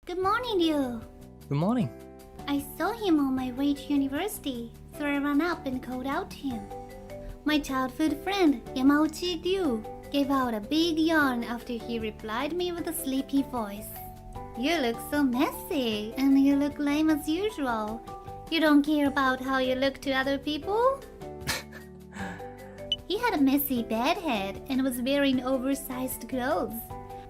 Good morning, Ryu. Good morning. I saw him on my way to university, so I ran up and called out to him. My childhood friend, Yamauchi Ryu, gave out a big yawn after he replied me with a sleepy voice. You look so messy, and you look lame as usual. You don't care about how you look to other people? He had a messy bad head and was wearing oversized clothes.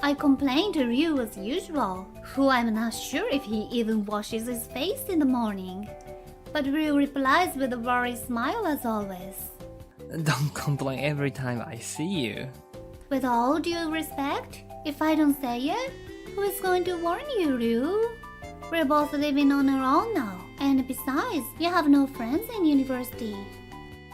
I complained to Ryu as usual, who I'm not sure if he even washes his face in the morning. But Ryu replies with a worried smile as always. Don't complain every time I see you. With all due respect, if I don't say it, who is going to warn you, Ryu? We're both living on our own now, and besides, you have no friends in university.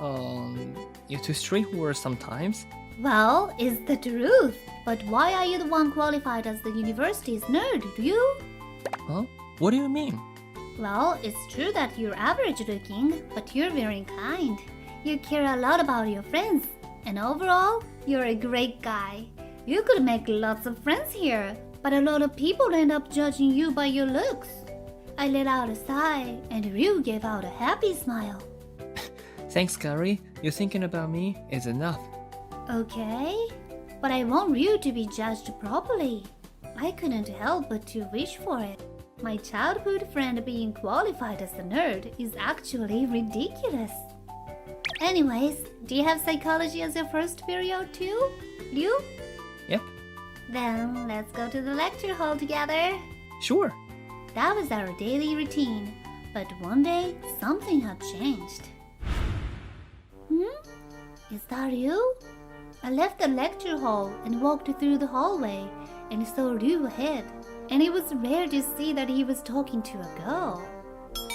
You're too straightforward sometimes. Well, it's the truth. But why are you the one qualified as the university's nerd, Ryu? Huh? What do you mean? Well, it's true that you're average looking, but you're very kind. You care a lot about your friends, and overall, you're a great guy. You could make lots of friends here, but a lot of people end up judging you by your looks. I let out a sigh, and Ryu gave out a happy smile. Thanks, Carrie. You thinking about me is enough. Okay, but I want Ryu to be judged properly. I couldn't help but to wish for it. My childhood friend being qualified as a nerd is actually ridiculous. Anyways, do you have psychology as your first period too, Ryu? Yep. Then let's go to the lecture hall together. Sure. That was our daily routine, but one day something had changed. Is that you? I left the lecture hall and walked through the hallway and saw Ryu ahead, and it was rare to see that he was talking to a girl.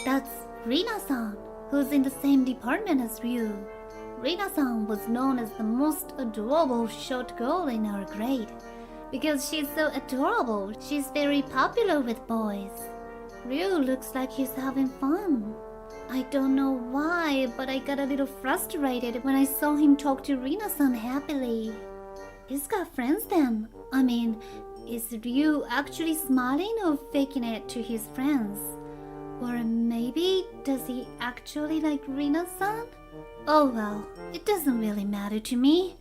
That's Rina-san, who's in the same department as Ryu. Rina-san was known as the most adorable short girl in our grade. Because she's so adorable, she's very popular with boys. Ryu looks like he's having fun. I don't know why, but I got a little frustrated when I saw him talk to Rina-san happily. He's got friends then. I mean, is Ryu actually smiling or faking it to his friends? Or maybe does he actually like Rina-san? Oh well, it doesn't really matter to me.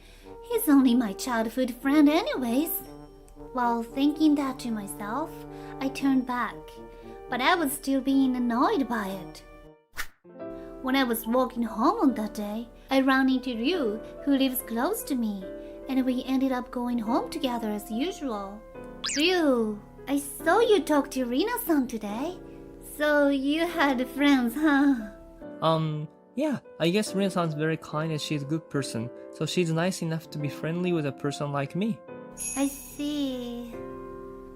He's only my childhood friend anyways. While thinking that to myself, I turned back, but I was still being annoyed by it. When I was walking home on that day, I ran into Ryu, who lives close to me, and we ended up going home together as usual. Ryu, I saw you talk to Rina-san today. So you had friends, huh? Yeah, I guess Rina-san's very kind and she's a good person, so she's nice enough to be friendly with a person like me. I see.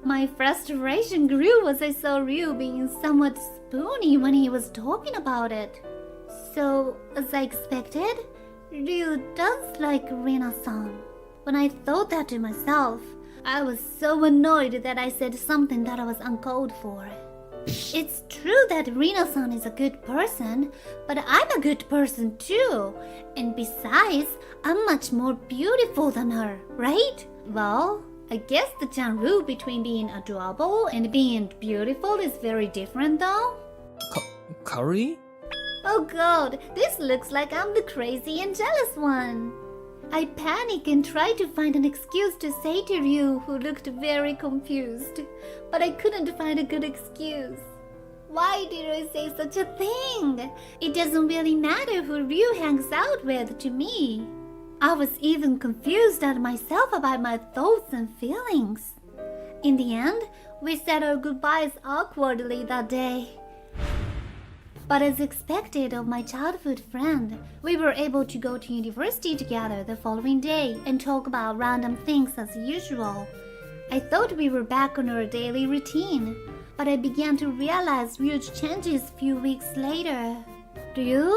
My frustration grew as I saw Ryu being somewhat spoony when he was talking about it. So, as I expected, Ryu does like Rina-san. When I thought that to myself, I was so annoyed that I said something that was uncalled for. It's true that Rina-san is a good person, but I'm a good person too. And besides, I'm much more beautiful than her, right? Well, I guess the genre between being adorable and being beautiful is very different though. Carrie? Oh god, this looks like I'm the crazy and jealous one. I panic and try to find an excuse to say to Ryu, who looked very confused, but I couldn't find a good excuse. Why did I say such a thing? It doesn't really matter who Ryu hangs out with to me. I was even confused at myself about my thoughts and feelings. In the end, we said our goodbyes awkwardly that day. But as expected of my childhood friend, we were able to go to university together the following day and talk about random things as usual. I thought we were back on our daily routine, but I began to realize huge changes a few weeks later. Ryu?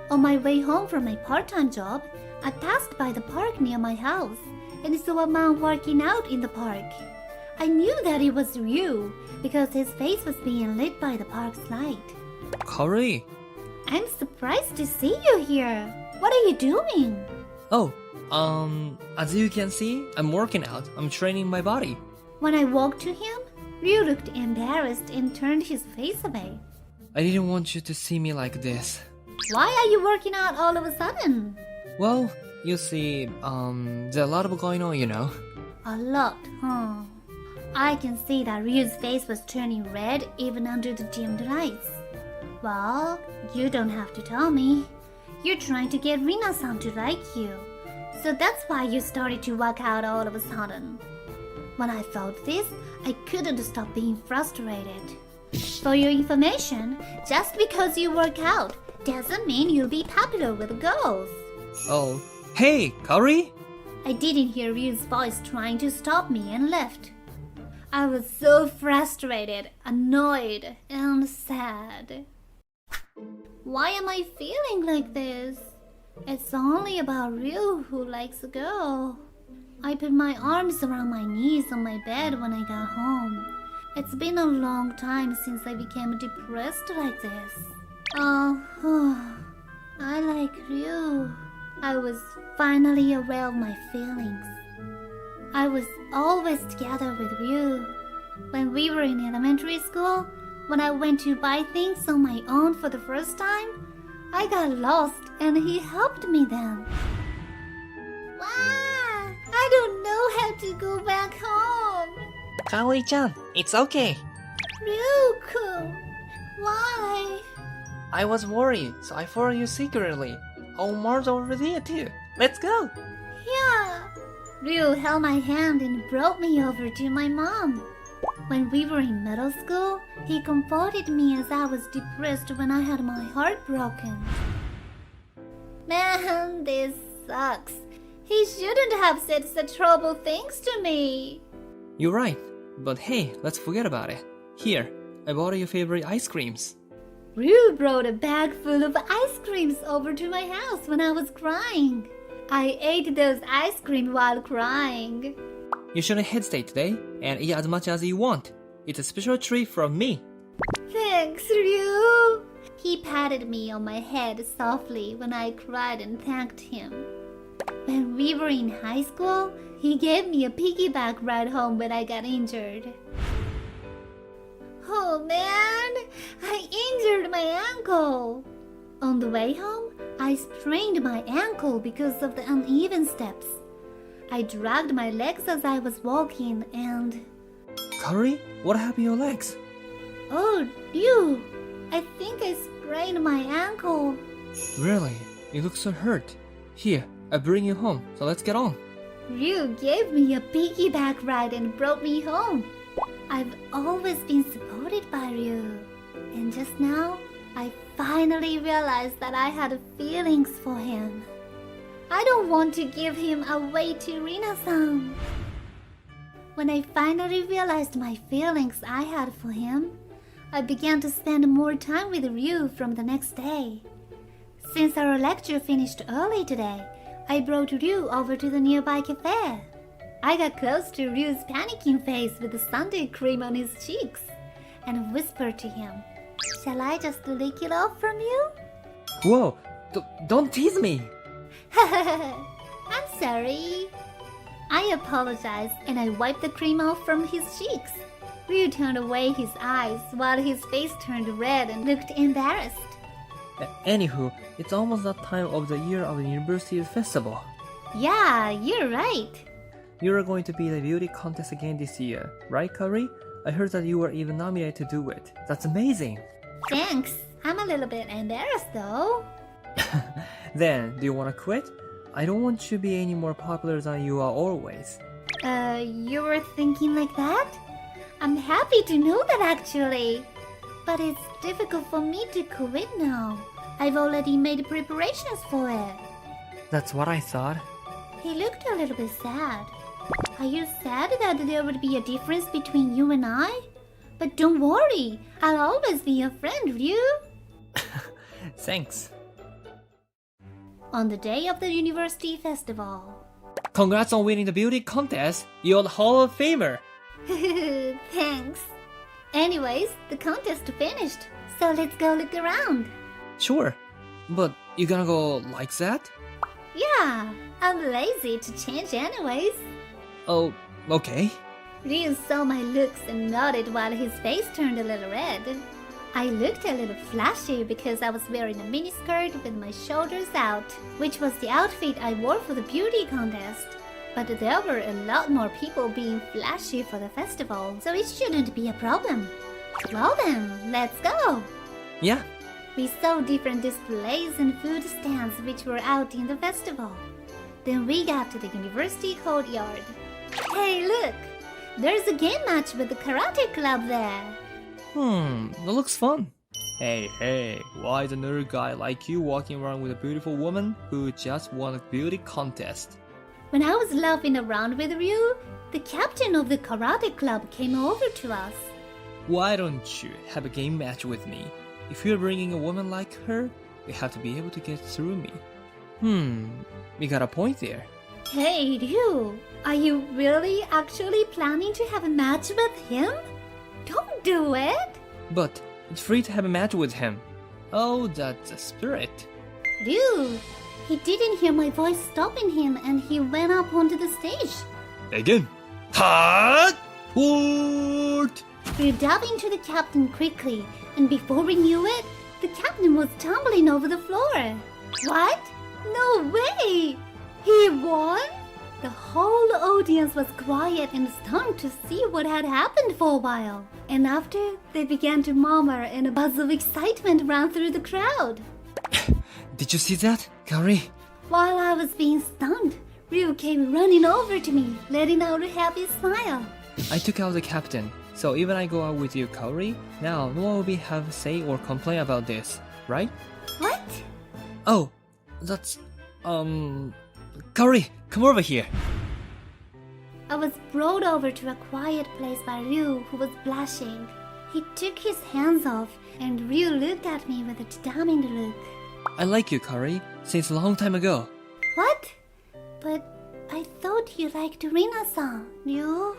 On my way home from my part-time job, I passed by the park near my house and saw a man working out in the park. I knew that it was Ryu because his face was being lit by the park's light. Carrie? I'm surprised to see you here. What are you doing? Oh, as you can see, I'm working out. I'm training my body. When I walked to him, Ryu looked embarrassed and turned his face away. I didn't want you to see me like this. Why are you working out all of a sudden? Well, you see, there's a lot of going on, you know. A lot, huh? I can see that Ryu's face was turning red even under the dimmed lights. Well, you don't have to tell me. You're trying to get Rina-san to like you. So that's why you started to work out all of a sudden. When I felt this, I couldn't stop being frustrated. For your information, just because you work out doesn't mean you'll be popular with girls. Oh, hey, Kaori? I didn't hear Ryu's voice trying to stop me and left. I was so frustrated, annoyed, and sad. Why am I feeling like this? It's only about Ryu who likes a girl. I put my arms around my knees on my bed when I got home. It's been a long time since I became depressed like this. I like Ryu. I was finally aware of my feelings. I was always together with Ryu. When we were in elementary school, when I went to buy things on my own for the first time, I got lost and he helped me then. Wow! I don't know how to go back home. Kaori-chan, it's okay. Ryuko, why? I was worried, so I followed you secretly. Omar's over there too. Let's go. Yeah. Ryu held my hand and brought me over to my mom. When we were in middle school, he comforted me as I was depressed when I had my heart broken. Man, this sucks. He shouldn't have said such horrible things to me. You're right, but hey, let's forget about it. Here, I bought your favorite ice creams. Ryu brought a bag full of ice creams over to my house when I was crying. I ate those ice cream while crying. You shouldn't hesitate today and eat as much as you want. It's a special treat from me. Thanks, Ryu. He patted me on my head softly when I cried and thanked him. When we were in high school, he gave me a piggyback ride home when I got injured. Oh man, I injured my ankle. On the way home, I sprained my ankle because of the uneven steps. I dragged my legs as I was walking and... Kaori, what happened to your legs? Oh, Ryu, I think I sprained my ankle. Really? You look so hurt. Here, I bring you home, so let's get on. Ryu gave me a piggyback ride and brought me home. I've always been supported by Ryu. And just now, I finally realized that I had feelings for him. I don't want to give him away to Rina-san. When I finally realized my feelings I had for him, I began to spend more time with Ryu from the next day. Since our lecture finished early today, I brought Ryu over to the nearby cafe. I got close to Ryu's panicking face with the sundae cream on his cheeks and whispered to him, "Shall I just lick it off from you?" Whoa, don't tease me. I'm sorry. I apologized and I wiped the cream off from his cheeks. Ryu turned away his eyes while his face turned red and looked embarrassed. Anywho, it's almost that time of the year of the university festival. Yeah, you're right. You're going to be the beauty contest again this year, right, Kaori? I heard that you were even nominated to do it. That's amazing. Thanks. I'm a little bit embarrassed though. Then, do you want to quit? I don't want you to be any more popular than you are always. You were thinking like that? I'm happy to know that actually. But it's difficult for me to quit now. I've already made preparations for it. That's what I thought. He looked a little bit sad. Are you sad that there would be a difference between you and I? But don't worry, I'll always be your friend, Ryu. Thanks. On the day of the university festival. Congrats on winning the beauty contest. You're the Hall of Famer. Thanks. Anyways, the contest finished, so let's go look around. Sure, but you gonna go like that? Yeah, I'm lazy to change anyways. Oh, okay. Ryu saw my looks and nodded while his face turned a little red. I looked a little flashy because I was wearing a miniskirt with my shoulders out, which was the outfit I wore for the beauty contest. But there were a lot more people being flashy for the festival, so it shouldn't be a problem. Well then, let's go! Yeah. We saw different displays and food stands which were out in the festival. Then we got to the university courtyard. Hey, look! There's a game match with the karate club there. That looks fun. Hey, why is another guy like you walking around with a beautiful woman who just won a beauty contest? When I was laughing around with Ryu, the captain of the karate club came over to us. Why don't you have a game match with me? If you're bringing a woman like her, you have to be able to get through me. We got a point there. Hey, Ryu, are you really actually planning to have a match with him? Don't do it! But it's free to have a match with him. Oh, that's a spirit. Ryu, he didn't hear my voice stopping him and he went up onto the stage. Begin. Hot! Port! We dove into the captain quickly, and before we knew it, the captain was tumbling over the floor. What? No way! He won? The whole audience was quiet and stunned to see what had happened for a while. And after, they began to murmur and a buzz of excitement ran through the crowd. Did you see that, Kaori? While I was being stunned, Ryu came running over to me, letting out a happy smile. I took out the captain, so even I go out with you, Kaori, now no one will have a say or complain about this, right? What? Oh, that's, Kaori, come over here. I was brought over to a quiet place by Ryu, who was blushing. He took his hands off, and Ryu looked at me with a determined look. I like you, Kaori, since a long time ago. What? But I thought you liked Rina-san, Ryu.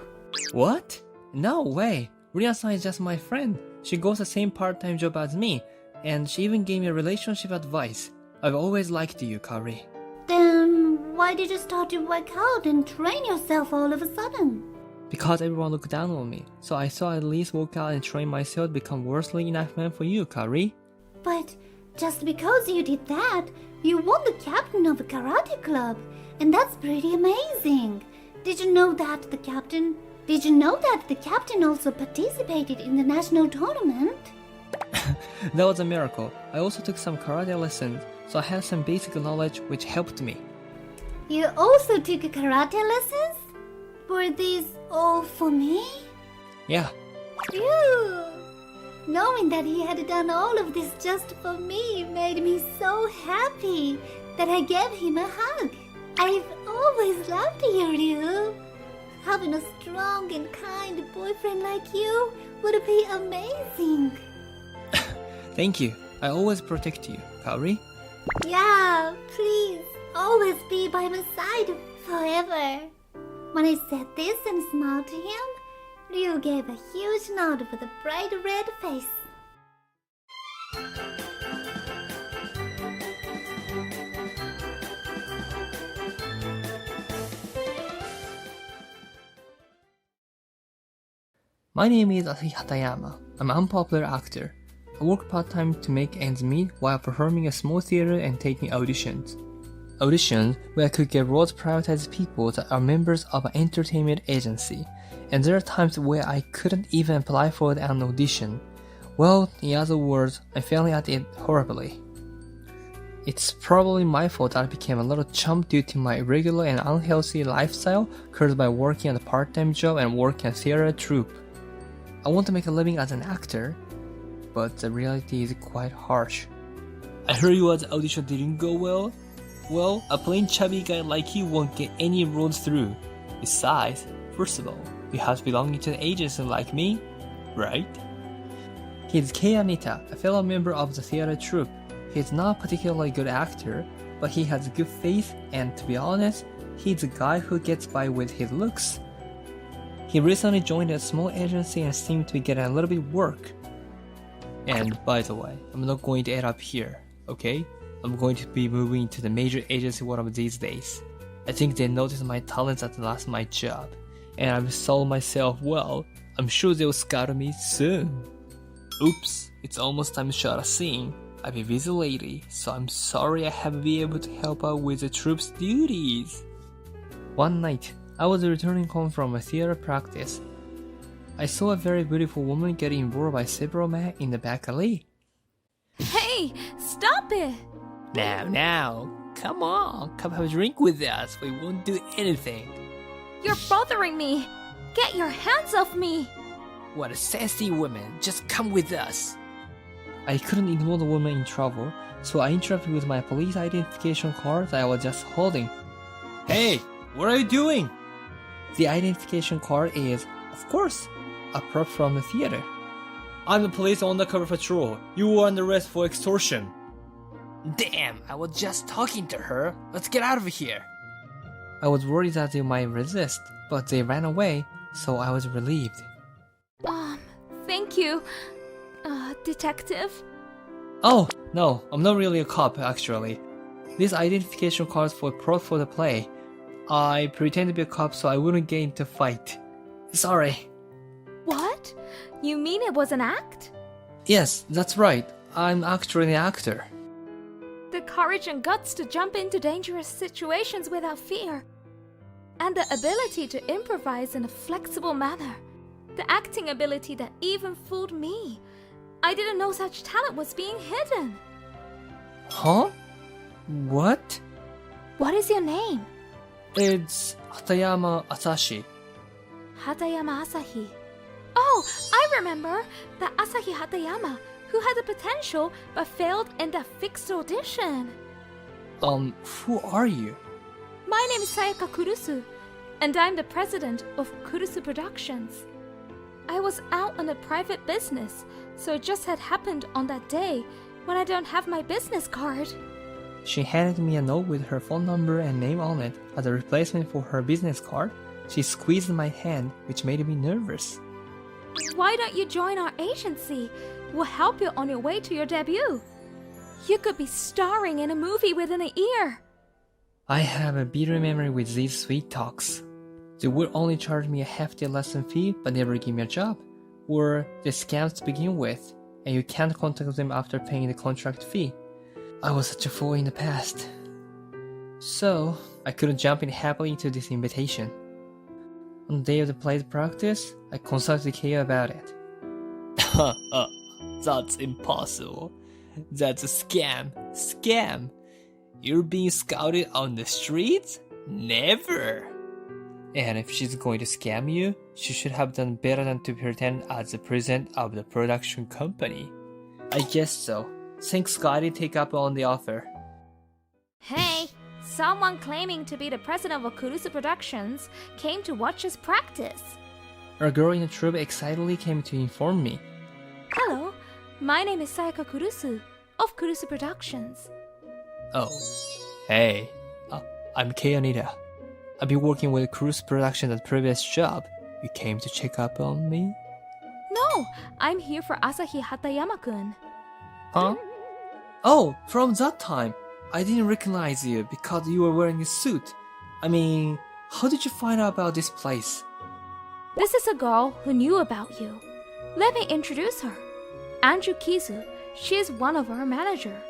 What? No way. Rina-san is just my friend. She goes the same part-time job as me, and she even gave me relationship advice. I've always liked you, Kaori. Then why did you start to work out and train yourself all of a sudden? Because everyone looked down on me, so I thought I'd at least work out and train myself to become worthy enough man for you, Kaori. But just because you did that, you won the captain of a karate club, and that's pretty amazing. Did you know that the captain also participated in the national tournament? That was a miracle. I also took some karate lessons, so I have some basic knowledge which helped me. You also took karate lessons? Were these all for me? Yeah. Phew! Knowing that he had done all of this just for me made me so happy that I gave him a hug. I've always loved you, Ryu. Having a strong and kind boyfriend like you would be amazing. Thank you. I always protect you, Kaori. Yeah, please, always be by my side forever. When I said this and smiled to him, Ryu gave a huge nod with a bright red face. My name is Asahi Hatayama. I'm an unpopular actor. I work part-time to make ends meet while performing a small theater and taking auditions. Auditions where I could get roles prioritized people that are members of an entertainment agency, and there are times where I couldn't even apply for an audition. Well, in other words, I'm failing at it horribly. It's probably my fault that I became a little chump due to my irregular and unhealthy lifestyle caused by working at a part-time job and working at a theater troupe. I want to make a living as an actor, but the reality is quite harsh. I heard your audition didn't go well. Well, a plain chubby guy like you won't get any roles through. Besides, first of all, you have to belong to an agency like me, right? He's Kei Anita, a fellow member of the theater troupe. He's not a particularly good actor, but he has good face, and to be honest, he's a guy who gets by with his looks. He recently joined a small agency and seemed to be getting a little bit work. And by the way, I'm not going to end up here, okay? I'm going to be moving to the major agency one of these days. I think they noticed my talents at last my job. and I've sold myself well. I'm sure they'll scout me soon. Oops, it's almost time to shut a scene. I've been busy lately, so I'm sorry I haven't been able to help out with the troops' duties. One night, I was returning home from a theater practice. I saw a very beautiful woman getting involved by several men in the back alley. Hey, stop it! Now, come on, come have a drink with us. We won't do anything. You're bothering me! Get your hands off me! What a sassy woman, just come with us. I couldn't ignore the woman in trouble, so I interrupted with my police identification card that I was just holding. Hey, what are you doing? The identification card is, of course, a prop from the theater. I'm the police undercover patrol. You were under arrest for extortion. Damn, I was just talking to her. Let's get out of here. I was worried that they might resist, but they ran away, so I was relieved. Thank you, detective. Oh, no, I'm not really a cop, actually. This identification card is for prop for the play. I pretend to be a cop so I wouldn't get into a fight. Sorry. What? You mean it was an act? Yes, that's right. I'm actually an actor. The courage and guts to jump into dangerous situations without fear. And the ability to improvise in a flexible manner. The acting ability that even fooled me. I didn't know such talent was being hidden. Huh? What? What is your name? It's Hatayama Asashi. Hatayama Asahi. Oh, I remember! The Asahi Hatayama, who had the potential but failed in the fixed audition. Who are you? My name is Sayaka Kurusu, and I'm the president of Kurusu Productions. I was out on a private business, so it just had happened on that day when I don't have my business card. She handed me a note with her phone number and name on it as a replacement for her business card. She squeezed my hand, which made me nervous. Why don't you join our agency? We'll help you on your way to your debut. You could be starring in a movie within a year. I have a bitter memory with these sweet talks. They would only charge me a hefty lesson fee but never give me a job. Or they're scams to begin with, and you can't contact them after paying the contract fee. I was such a fool in the past. So, I couldn't jump in happily into this invitation. On the day of the play's practice, I consulted Keo about it. That's impossible. That's a scam. Scam! You're being scouted on the streets? Never! And if she's going to scam you, she should have done better than to pretend as the president of the production company. I guess so. Thanks Scotty take up on the offer. Hey, someone claiming to be the president of Kurusu Productions came to watch us practice. A girl in the troupe excitedly came to inform me. Hello, my name is Sayaka Kurusu of Kurusu Productions. Oh, hey, I'm Kei Anita. I've been working with Kurusu Productions at the previous job. You came to check up on me? No, I'm here for Asahi Hatayama-kun. Huh? Oh, from that time, I didn't recognize you because you were wearing a suit. I mean, how did you find out about this place? This is a girl who knew about you. Let me introduce her. Anju Kizu. She is one of our managers.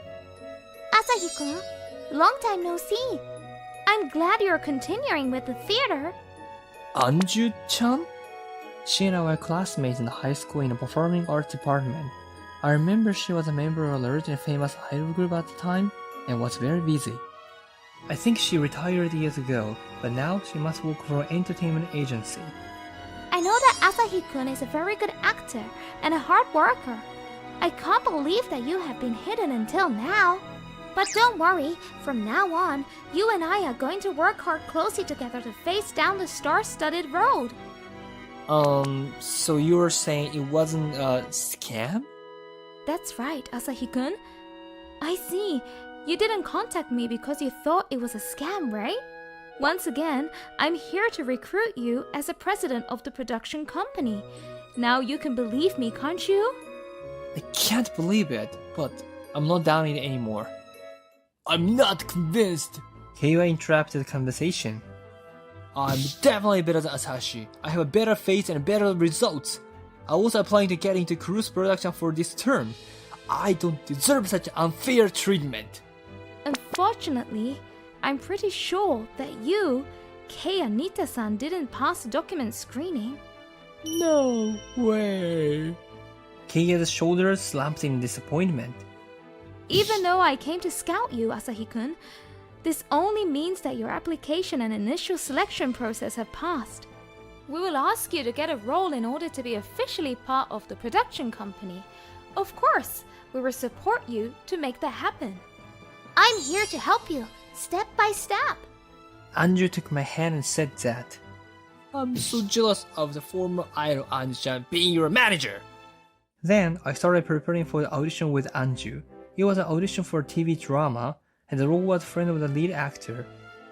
Asahi-kun, long time no see. I'm glad you're continuing with the theater. Anju-chan? She and I were classmates in high school in the performing arts department. I remember she was a member of a large and famous idol group at the time and was very busy. I think she retired years ago, but now she must work for an entertainment agency. I know that Asahi-kun is a very good actor and a hard worker. I can't believe that you have been hidden until now. But don't worry, from now on, you and I are going to work hard closely together to face down the star-studded road. So you're saying it wasn't a scam? That's right, Asahi-kun. I see. You didn't contact me because you thought it was a scam, right? Once again, I'm here to recruit you as a president of the production company. Now you can believe me, can't you? I can't believe it, but I'm not doubting it anymore. I'm not convinced! Keiwa interrupted the conversation. I'm definitely better than Asahi. I have a better face and better results. I was applying to get into cruise production for this term. I don't deserve such unfair treatment. Unfortunately, I'm pretty sure that you, Kei Anita-san, didn't pass the document screening. No way. Kei's shoulders slumped in disappointment. Even though I came to scout you, Asahi-kun, this only means that your application and initial selection process have passed. We will ask you to get a role in order to be officially part of the production company. Of course, we will support you to make that happen. I'm here to help you, step by step. Anju took my hand and said that. I'm so jealous of the former idol Anju-chan being your manager. Then I started preparing for the audition with Anju. It was an audition for a TV drama, and the role was friend of the lead actor.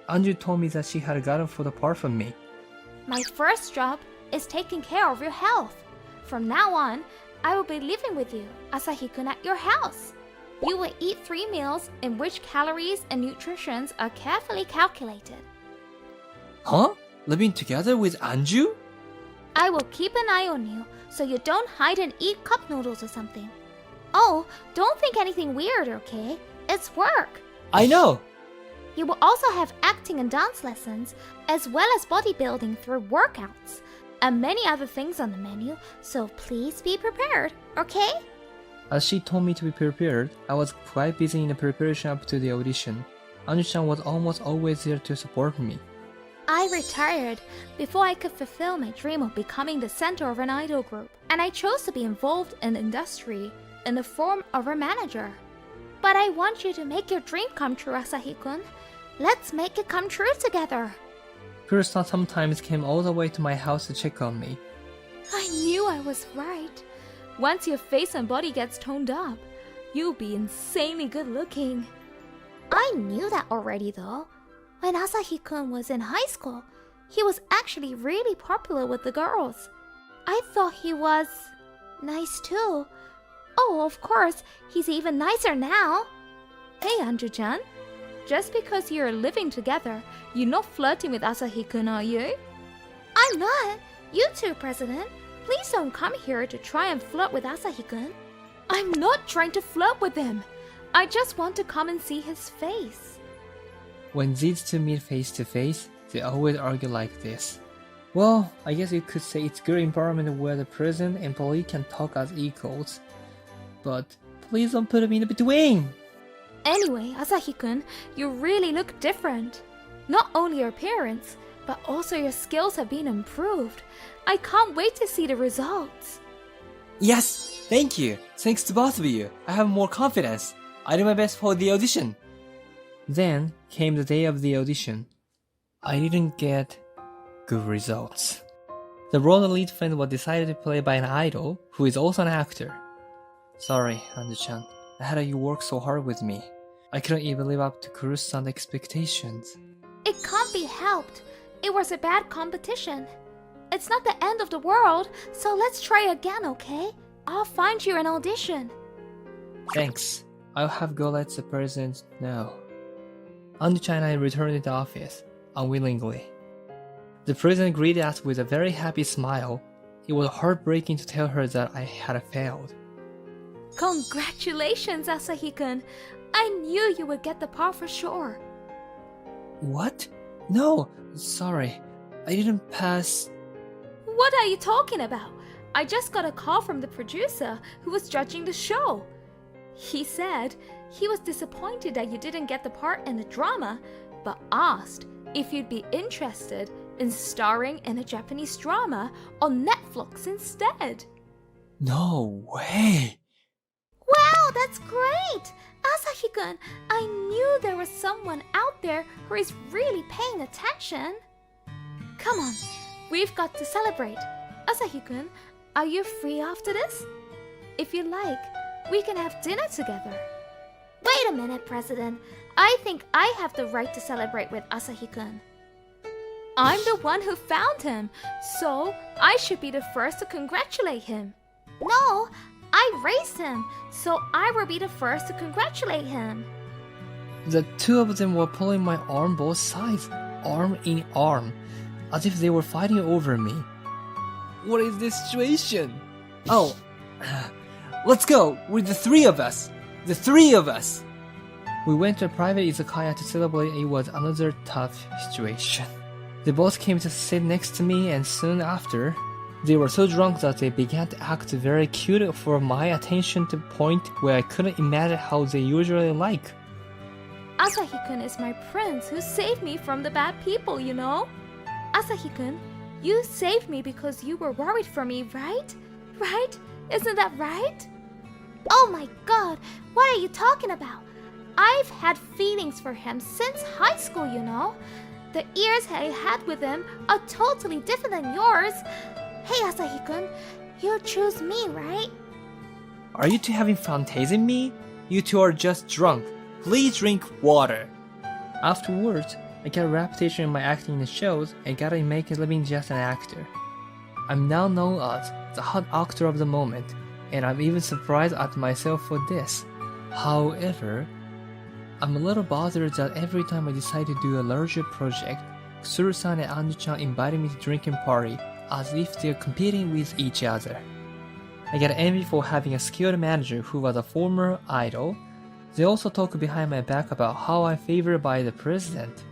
Anju told me that she had gotten for the part from me. My first job is taking care of your health. From now on, I will be living with you, Asahi-kun, at your house. You will eat 3 meals in which calories and nutritions are carefully calculated. Huh? Living together with Anju? I will keep an eye on you so you don't hide and eat cup noodles or something. Oh, don't think anything weird, okay? It's work. I know! You will also have acting and dance lessons, as well as bodybuilding through workouts, and many other things on the menu, so please be prepared, okay? As she told me to be prepared, I was quite busy in the preparation up to the audition. Anju-chan was almost always there to support me. I retired before I could fulfill my dream of becoming the center of an idol group, and I chose to be involved in the industry in the form of a manager. But I want you to make your dream come true, Asahi-kun. Let's make it come true together. Kuro-san sometimes came all the way to my house to check on me. I knew I was right. Once your face and body gets toned up, you'll be insanely good looking. I knew that already though. When Asahi-kun was in high school, he was actually really popular with the girls. I thought he was nice too. Oh, of course, he's even nicer now. Hey, Anju-chan. Just because you're living together, you're not flirting with Asahi-kun, are you? I'm not. You too, President. Please don't come here to try and flirt with Asahi-kun. I'm not trying to flirt with him. I just want to come and see his face. When these two meet face to face, they always argue like this. Well, I guess you could say it's a good environment where the president and police can talk as equals. But please don't put me in between! Anyway, Asahi-kun, you really look different. Not only your appearance, but also your skills have been improved. I can't wait to see the results. Yes! Thank you! Thanks to both of you, I have more confidence. I do my best for the audition. Then came the day of the audition. I didn't get good results. The role of lead friend was decided to play by an idol who is also an actor. Sorry, Anju-chan. I had you work so hard with me. I couldn't even live up to Kuro-san's expectations. It can't be helped. It was a bad competition. It's not the end of the world, so let's try again, okay? I'll find you an audition. Thanks. I'll have go let the president know. Anju-chan and I returned to the office, unwillingly. The president greeted us with a very happy smile. It was heartbreaking to tell her that I had failed. Congratulations, Asahi-kun. I knew you would get the part for sure. What? No, sorry. I didn't pass. What are you talking about? I just got a call from the producer who was judging the show. He said he was disappointed that you didn't get the part in the drama, but asked if you'd be interested in starring in a Japanese drama on Netflix instead. No way! Wow, that's great! Asahi-kun, I knew there was someone out there who is really paying attention. Come on, we've got to celebrate. Asahi-kun, are you free after this? If you like, we can have dinner together. Wait a minute, President. I think I have the right to celebrate with Asahi-kun. I'm the one who found him, so I should be the first to congratulate him. No, I raised him, so I will be the first to congratulate him. The two of them were pulling my arm both sides, arm in arm. as if they were fighting over me. What is this situation? Oh, let's go with the three of us. The three of us. We went to a private izakaya to celebrate. It was another tough situation. They both came to sit next to me, and soon after, they were so drunk that they began to act very cute for my attention to the point where I couldn't imagine how they usually like. Asahi-kun is my prince who saved me from the bad people, you know? Asahi-kun, you saved me because you were worried for me, right? Right? Isn't that right? Oh my god, what are you talking about? I've had feelings for him since high school, you know? The years I had with him are totally different than yours. Hey Asahi-kun, you choose me, right? Are you two having fun tasing me? You two are just drunk. Please drink water. Afterwards, I got a reputation in my acting in the shows and got to make a living just an actor. I'm now known as the hot actor of the moment, and I'm even surprised at myself for this. However, I'm a little bothered that every time I decide to do a larger project, Kusuru-san and Anju-chan invited me to drinking party as if they're competing with each other. I get envy for having a skilled manager who was a former idol. They also talk behind my back about how I'm favored by the president.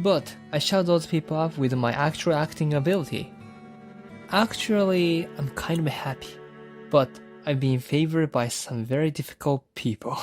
But I shut those people up with my actual acting ability. Actually, I'm kind of happy, but I'm being favored by some very difficult people.